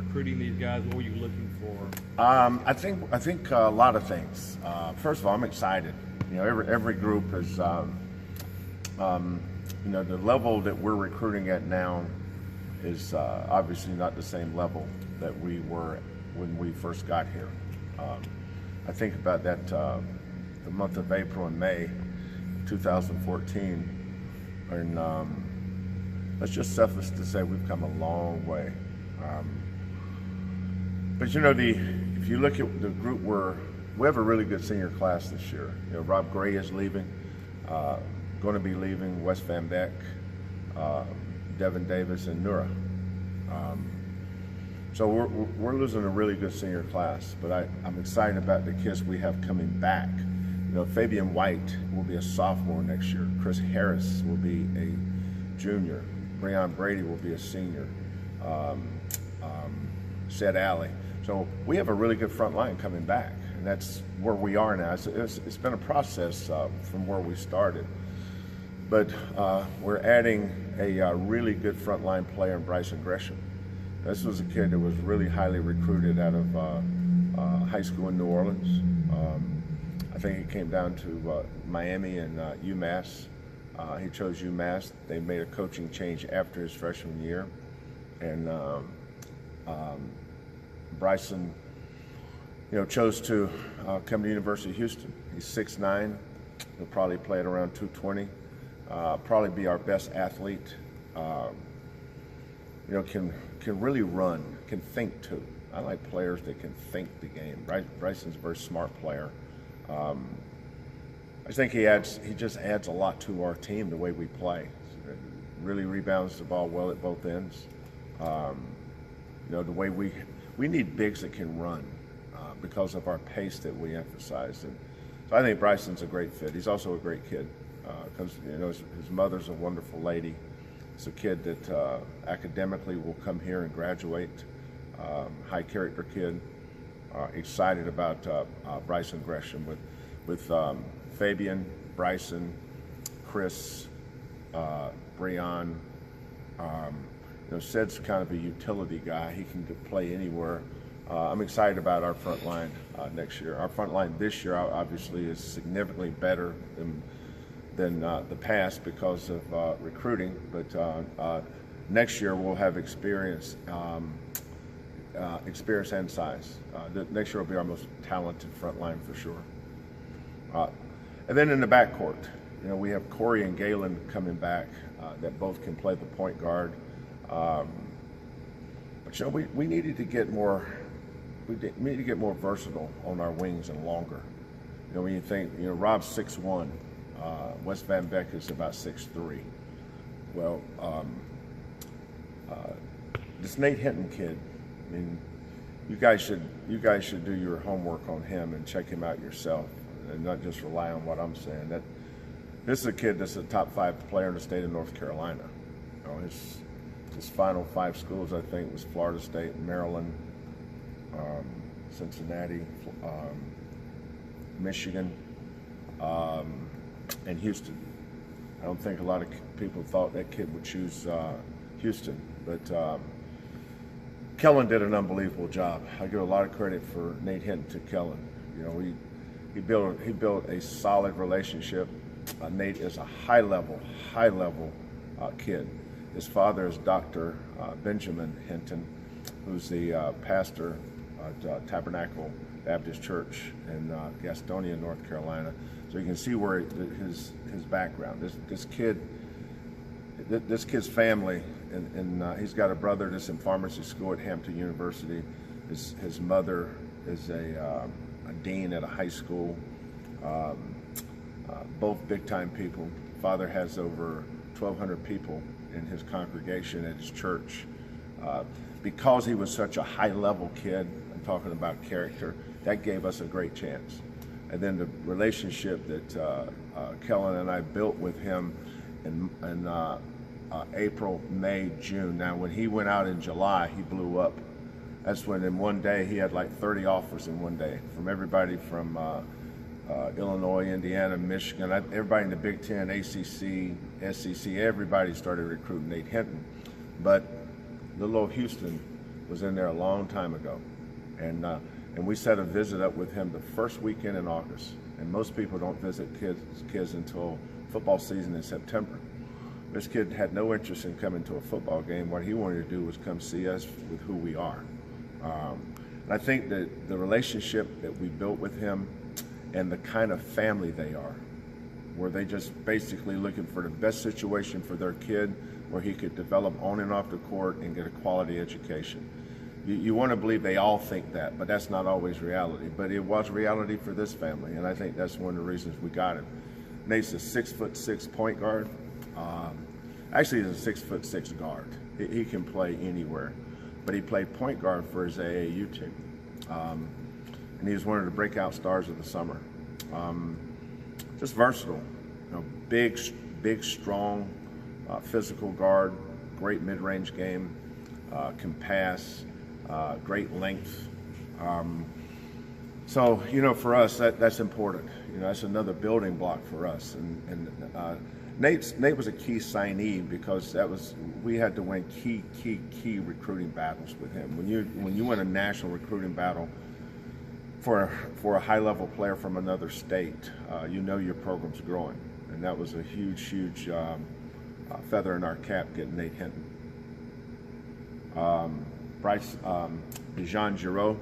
recruiting these guys? What were you looking for? I think a lot of things. First of all, I'm excited. You know, every group is, you know, the level that we're recruiting at now is obviously not the same level that we were when we first got here. I think about that the month of April and May 2014, and let's just suffice to say we've come a long way. But you know, if you look at the group, we have a really good senior class this year. You know, Rob Gray is leaving, going to be leaving. Wes Van Beck, Devin Davis, and Nura. So we're losing a really good senior class, but I'm excited about the kids we have coming back. You know, Fabian White will be a sophomore next year. Chris Harris will be a junior. Breon Brady will be a senior. Sed Alley. So we have a really good front line coming back, and that's where we are now. It's been a process from where we started, but we're adding a really good front line player in Bryson Gresham. This was a kid that was really highly recruited out of high school in New Orleans. I think he came down to Miami and UMass. He chose UMass. They made a coaching change after his freshman year, and Bryson, you know, chose to come to the University of Houston. He's 6'9". He'll probably play at around 220. Probably be our best athlete. You know, can really run, can think too. I like players that can think the game. Bryson's a very smart player. I think he just adds a lot to our team the way we play. Really rebounds the ball well at both ends. You know, the way we need bigs that can run because of our pace that we emphasize. And so I think Bryson's a great fit. He's also a great kid because you know his mother's a wonderful lady. It's a kid that academically will come here and graduate. High character kid. Excited about Bryson Gresham with Fabian, Bryson, Chris, Breon. You know, Sed's kind of a utility guy. He can play anywhere. I'm excited about our front line next year. Our front line this year obviously is significantly better than the past because of recruiting, but next year we'll have experience and size. Next year will be our most talented front line for sure. And then in the backcourt, you know, we have Corey and Galen coming back that both can play the point guard. But you know, we needed to get more. We need to get more versatile on our wings and longer. You know, when you think, you know, Rob's 6'1", Wes Van Beck is about 6'3". Well, this Nate Hinton kid, I mean, you guys should do your homework on him and check him out yourself, and not just rely on what I'm saying. That this is a kid that's a top 5 player in the state of North Carolina. You know, his final 5 schools, I think, was Florida State, Maryland, Cincinnati, Michigan, and Houston. I don't think a lot of people thought that kid would choose Houston, but Kellen did an unbelievable job. I give a lot of credit for Nate Hinton to Kellen. You know, he built a solid relationship. Nate is a high level kid. His father is Dr. Benjamin Hinton, who's the pastor at Tabernacle Baptist Church in Gastonia, North Carolina. So you can see where his background. This kid's family, and he's got a brother that's in pharmacy school at Hampton University. His mother is a dean at a high school. Both big-time people. Father has over 1,200 people in his congregation at his church. Because he was such a high-level kid, I'm talking about character, that gave us a great chance. And then the relationship that Kellen and I built with him in April, May, June. Now, when he went out in July, he blew up. That's when in one day he had like 30 offers in one day from everybody from Illinois, Indiana, Michigan, everybody in the Big Ten, ACC, SEC, everybody started recruiting Nate Hinton. But little old Houston was in there a long time ago, and we set a visit up with him the first weekend in August. And most people don't visit kids until football season in September. This kid had no interest in coming to a football game. What he wanted to do was come see us with who we are. And I think that the relationship that we built with him and the kind of family they are, where they just basically looking for the best situation for their kid, where he could develop on and off the court and get a quality education. You want to believe they all think that, but that's not always reality. But it was reality for this family, and I think that's one of the reasons we got him. Nate's a 6'6" point guard. Actually, he's a 6'6" guard. He can play anywhere, but he played point guard for his AAU team, and he was one of the breakout stars of the summer. Just versatile, big, strong, physical guard, great mid-range game, can pass, great length. So, for us, that's important. That's another building block for us. And Nate was a key signee because we had to win key recruiting battles with him. When you win a national recruiting battle for a high-level player from another state, your program's growing, and that was a huge feather in our cap getting Nate Hinton. DeJon Jarreau.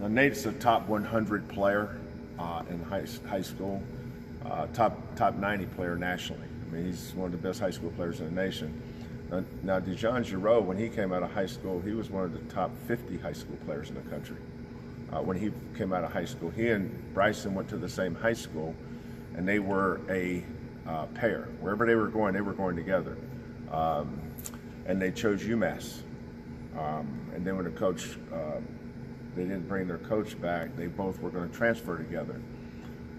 Nate's a top 100 player in high school, top 90 player nationally. I mean, he's one of the best high school players in the nation. Now, DeJon Jarreau, when he came out of high school, he was one of the top 50 high school players in the country. When he came out of high school, he and Bryson went to the same high school, and they were a pair. Wherever they were going together. And they chose UMass. And then when the coach, they didn't bring their coach back, they both were going to transfer together.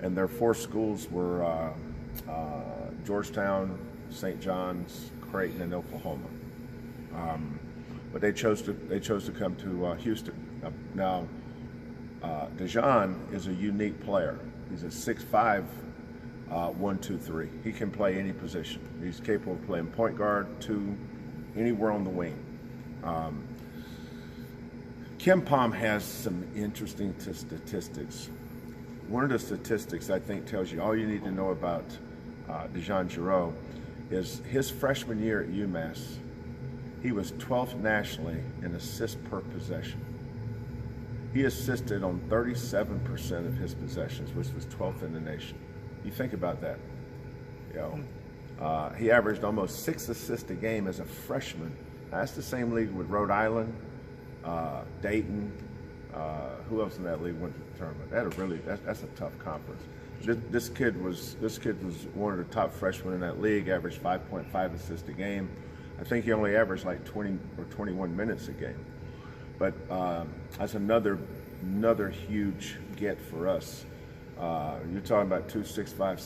And their four schools were Georgetown, St. John's, Creighton, and Oklahoma. But they chose to come to Houston. Now, DeJon is a unique player. He's a 6'5", 1-2-3. He can play any position. He's capable of playing point guard, two, anywhere on the wing. KenPom has some interesting statistics. One of the statistics I think tells you all you need to know about DeJon Jarreau is his freshman year at UMass, he was 12th nationally in assists per possession. He assisted on 37% of his possessions, which was 12th in the nation. You think about that. He averaged almost 6 assists a game as a freshman. That's the same league with Rhode Island, Dayton. Who else in that league went to the tournament? That's a tough conference. This kid was one of the top freshmen in that league. Averaged 5.5 assists a game. I think he only averaged like 20 or 21 minutes a game. But that's another huge get for us. You're talking about 265,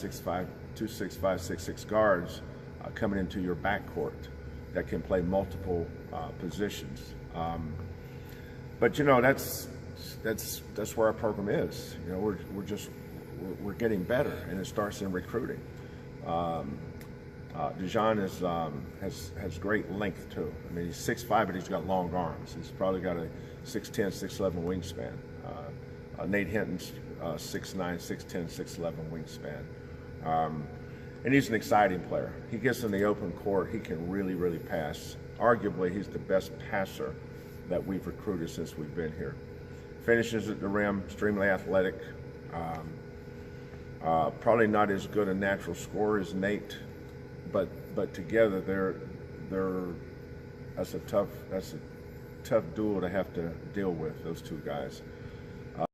6'6" guards coming into your backcourt that can play multiple positions. But that's where our program is. We're getting better, and it starts in recruiting. DeJon has great length too. I mean, he's 6'5", but he's got long arms. He's probably got a 6'10", 6'11" wingspan. Nate Hinton's 6'9", 6'10", 6'11" wingspan. And he's an exciting player. He gets in the open court. He can really pass. Arguably, he's the best passer that we've recruited since we've been here. Finishes at the rim, extremely athletic. Probably not as good a natural scorer as Nate, but together that's a tough duel to have to deal with, those two guys.